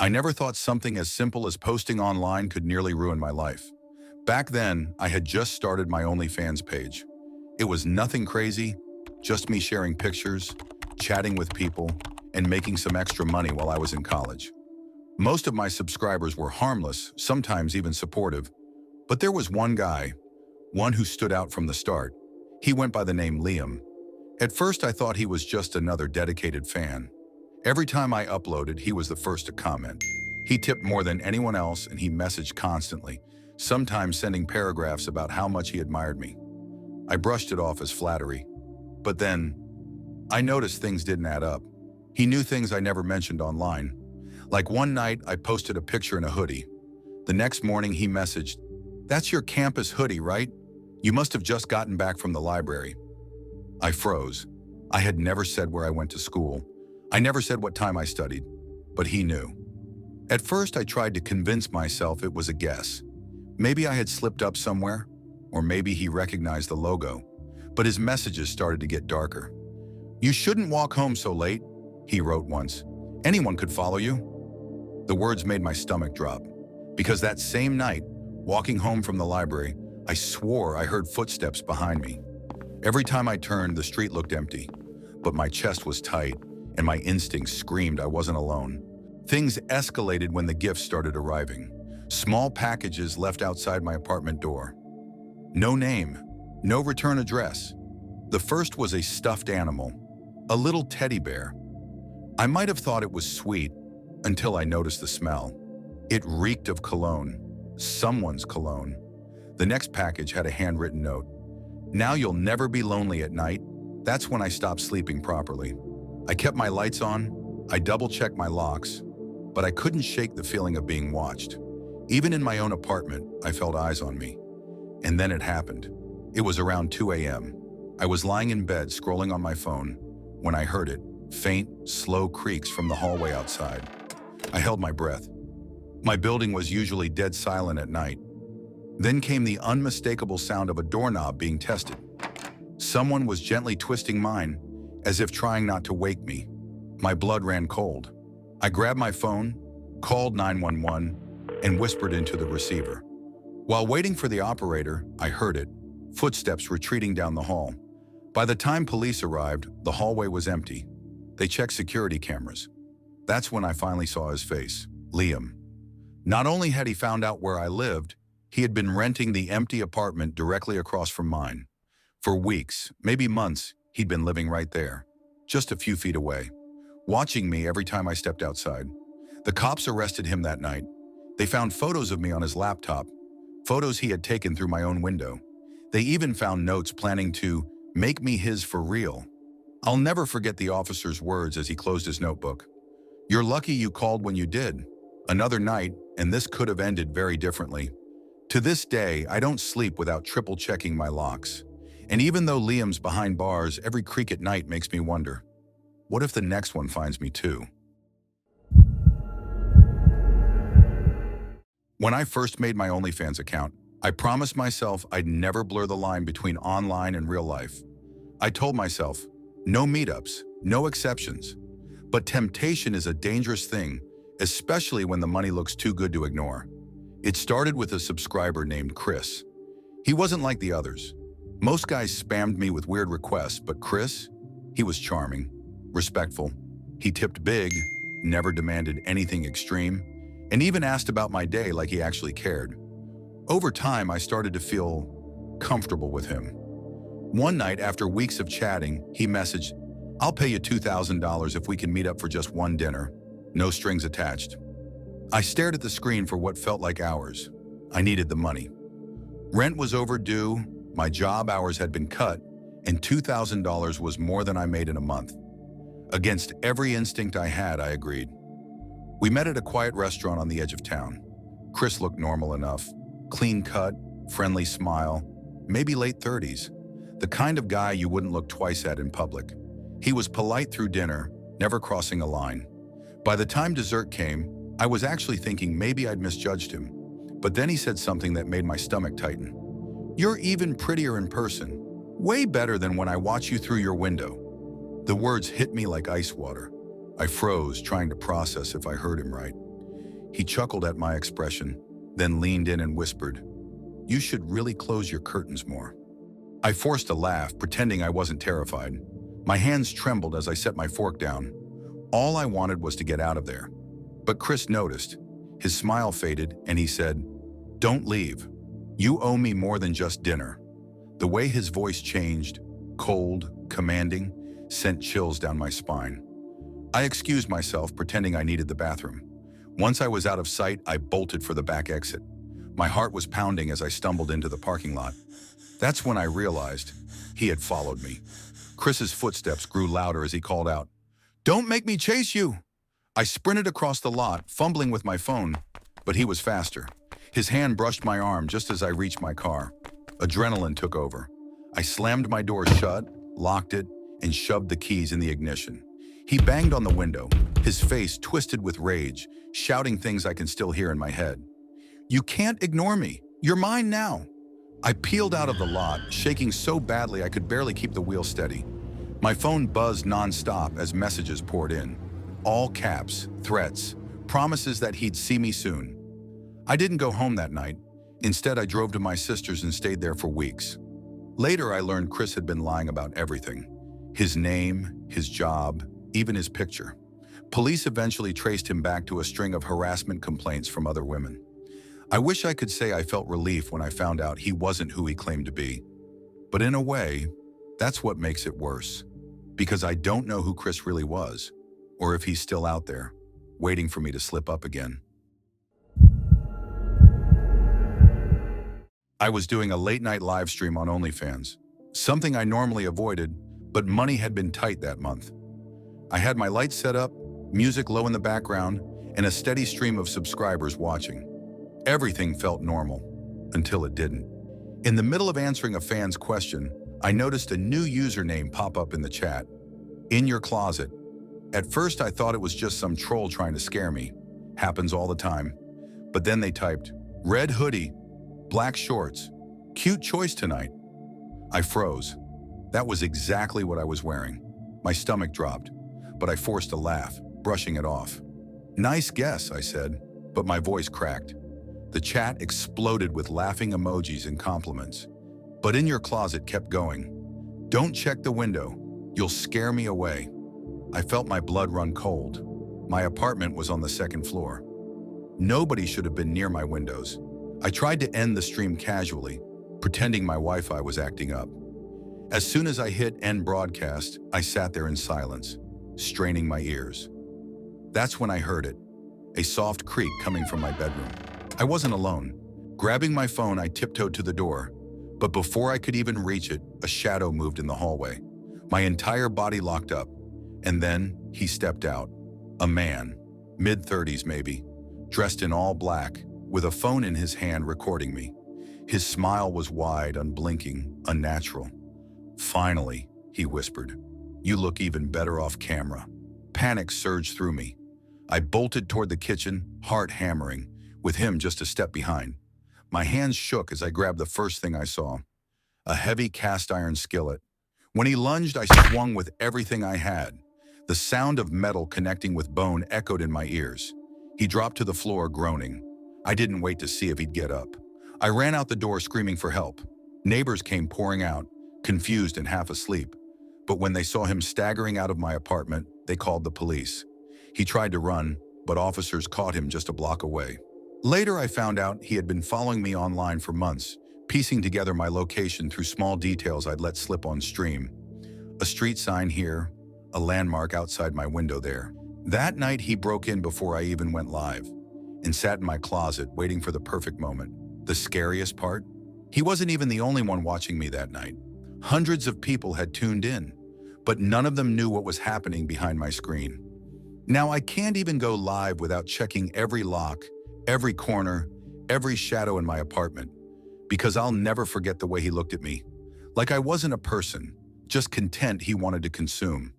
I never thought something as simple as posting online could nearly ruin my life. Back then, I had just started my OnlyFans page. It was nothing crazy, just me sharing pictures, chatting with people, and making some extra money while I was in college. Most of my subscribers were harmless, sometimes even supportive, but there was one guy, one who stood out from the start. He went by the name Liam. At first, I thought he was just another dedicated fan. Every time I uploaded, he was the first to comment. He tipped more than anyone else, and he messaged constantly, sometimes sending paragraphs about how much he admired me. I brushed it off as flattery. But then, I noticed things didn't add up. He knew things I never mentioned online. Like one night, I posted a picture in a hoodie. The next morning, he messaged, "That's your campus hoodie, right? You must have just gotten back from the library." I froze. I had never said where I went to school. I never said what time I studied, but he knew. At first, I tried to convince myself it was a guess. Maybe I had slipped up somewhere, or maybe he recognized the logo. But his messages started to get darker. "You shouldn't walk home so late," he wrote once. "Anyone could follow you." The words made my stomach drop, because that same night, walking home from the library, I swore I heard footsteps behind me. Every time I turned, the street looked empty, but my chest was tight, and my instincts screamed I wasn't alone. Things escalated when the gifts started arriving. Small packages left outside my apartment door. No name, no return address. The first was a stuffed animal, a little teddy bear. I might have thought it was sweet until I noticed the smell. It reeked of cologne, someone's cologne. The next package had a handwritten note. "Now you'll never be lonely at night." That's when I stopped sleeping properly. I kept my lights on, I double-checked my locks, but I couldn't shake the feeling of being watched. Even in my own apartment, I felt eyes on me. And then it happened. It was around 2 a.m. I was lying in bed scrolling on my phone when I heard it, faint, slow creaks from the hallway outside. I held my breath. My building was usually dead silent at night. Then came the unmistakable sound of a doorknob being tested. Someone was gently twisting mine, as if trying not to wake me. My blood ran cold. I grabbed my phone, called 911, and whispered into the receiver. While waiting for the operator, I heard it, footsteps retreating down the hall. By the time police arrived, the hallway was empty. They checked security cameras. That's when I finally saw his face, Liam. Not only had he found out where I lived, he had been renting the empty apartment directly across from mine. For weeks, maybe months, he'd been living right there, just a few feet away, watching me every time I stepped outside. The cops arrested him that night. They found photos of me on his laptop, photos he had taken through my own window. They even found notes planning to make me his for real. I'll never forget the officer's words as he closed his notebook. "You're lucky you called when you did. Another night, and this could have ended very differently." To this day, I don't sleep without triple-checking my locks. And even though Liam's behind bars, every creak at night makes me wonder, what if the next one finds me too? When I first made my OnlyFans account, I promised myself I'd never blur the line between online and real life. I told myself, no meetups, no exceptions. But temptation is a dangerous thing, especially when the money looks too good to ignore. It started with a subscriber named Chris. He wasn't like the others. Most guys spammed me with weird requests, but Chris, he was charming, respectful. He tipped big, never demanded anything extreme, and even asked about my day like he actually cared. Over time, I started to feel comfortable with him. One night, after weeks of chatting, he messaged, "I'll pay you $2,000 if we can meet up for just one dinner. No strings attached." I stared at the screen for what felt like hours. I needed the money. Rent was overdue, my job hours had been cut, and $2,000 was more than I made in a month. Against every instinct I had, I agreed. We met at a quiet restaurant on the edge of town. Chris looked normal enough. Clean cut, friendly smile, maybe late 30s. The kind of guy you wouldn't look twice at in public. He was polite through dinner, never crossing a line. By the time dessert came, I was actually thinking maybe I'd misjudged him. But then he said something that made my stomach tighten. "You're even prettier in person. Way better than when I watch you through your window." The words hit me like ice water. I froze, trying to process if I heard him right. He chuckled at my expression, then leaned in and whispered, "You should really close your curtains more." I forced a laugh, pretending I wasn't terrified. My hands trembled as I set my fork down. All I wanted was to get out of there. But Chris noticed. His smile faded, and he said, "Don't leave. You owe me more than just dinner." The way his voice changed, cold, commanding, sent chills down my spine. I excused myself, pretending I needed the bathroom. Once I was out of sight, I bolted for the back exit. My heart was pounding as I stumbled into the parking lot. That's when I realized he had followed me. Chris's footsteps grew louder as he called out, "Don't make me chase you!" I sprinted across the lot, fumbling with my phone, but he was faster. His hand brushed my arm just as I reached my car. Adrenaline took over. I slammed my door shut, locked it, and shoved the keys in the ignition. He banged on the window, his face twisted with rage, shouting things I can still hear in my head. "You can't ignore me. You're mine now." I peeled out of the lot, shaking so badly I could barely keep the wheel steady. My phone buzzed nonstop as messages poured in. All caps, threats, promises that he'd see me soon. I didn't go home that night. Instead, I drove to my sister's and stayed there for weeks. Later, I learned Chris had been lying about everything. His name, his job, even his picture. Police eventually traced him back to a string of harassment complaints from other women. I wish I could say I felt relief when I found out he wasn't who he claimed to be. But in a way, that's what makes it worse. Because I don't know who Chris really was, or if he's still out there, waiting for me to slip up again. I was doing a late-night live stream on OnlyFans, something I normally avoided, but money had been tight that month. I had my lights set up, music low in the background, and a steady stream of subscribers watching. Everything felt normal, until it didn't. In the middle of answering a fan's question, I noticed a new username pop up in the chat. "In your closet." At first, I thought it was just some troll trying to scare me. Happens all the time. But then they typed, "Red hoodie, black shorts, cute choice tonight." I froze. That was exactly what I was wearing. My stomach dropped, but I forced a laugh, brushing it off. "Nice guess," I said, but my voice cracked. The chat exploded with laughing emojis and compliments. But In Your Closet kept going. "Don't check the window. You'll scare me away." I felt my blood run cold. My apartment was on the second floor. Nobody should have been near my windows. I tried to end the stream casually, pretending my Wi-Fi was acting up. As soon as I hit end broadcast, I sat there in silence, straining my ears. That's when I heard it, a soft creak coming from my bedroom. I wasn't alone. Grabbing my phone, I tiptoed to the door, but before I could even reach it, a shadow moved in the hallway. My entire body locked up, and then he stepped out. A man, mid-30s maybe, dressed in all black, with a phone in his hand recording me. His smile was wide, unblinking, unnatural. "Finally," he whispered. "You look even better off camera." Panic surged through me. I bolted toward the kitchen, heart hammering, with him just a step behind. My hands shook as I grabbed the first thing I saw, a heavy cast iron skillet. When he lunged, I swung with everything I had. The sound of metal connecting with bone echoed in my ears. He dropped to the floor, groaning. I didn't wait to see if he'd get up. I ran out the door screaming for help. Neighbors came pouring out, confused and half asleep. But when they saw him staggering out of my apartment, they called the police. He tried to run, but officers caught him just a block away. Later, I found out he had been following me online for months, piecing together my location through small details I'd let slip on stream. A street sign here, a landmark outside my window there. That night, he broke in before I even went live and sat in my closet waiting for the perfect moment. The scariest part? He wasn't even the only one watching me that night. Hundreds of people had tuned in, but none of them knew what was happening behind my screen. Now, I can't even go live without checking every lock, every corner, every shadow in my apartment, because I'll never forget the way he looked at me. Like I wasn't a person, just content he wanted to consume.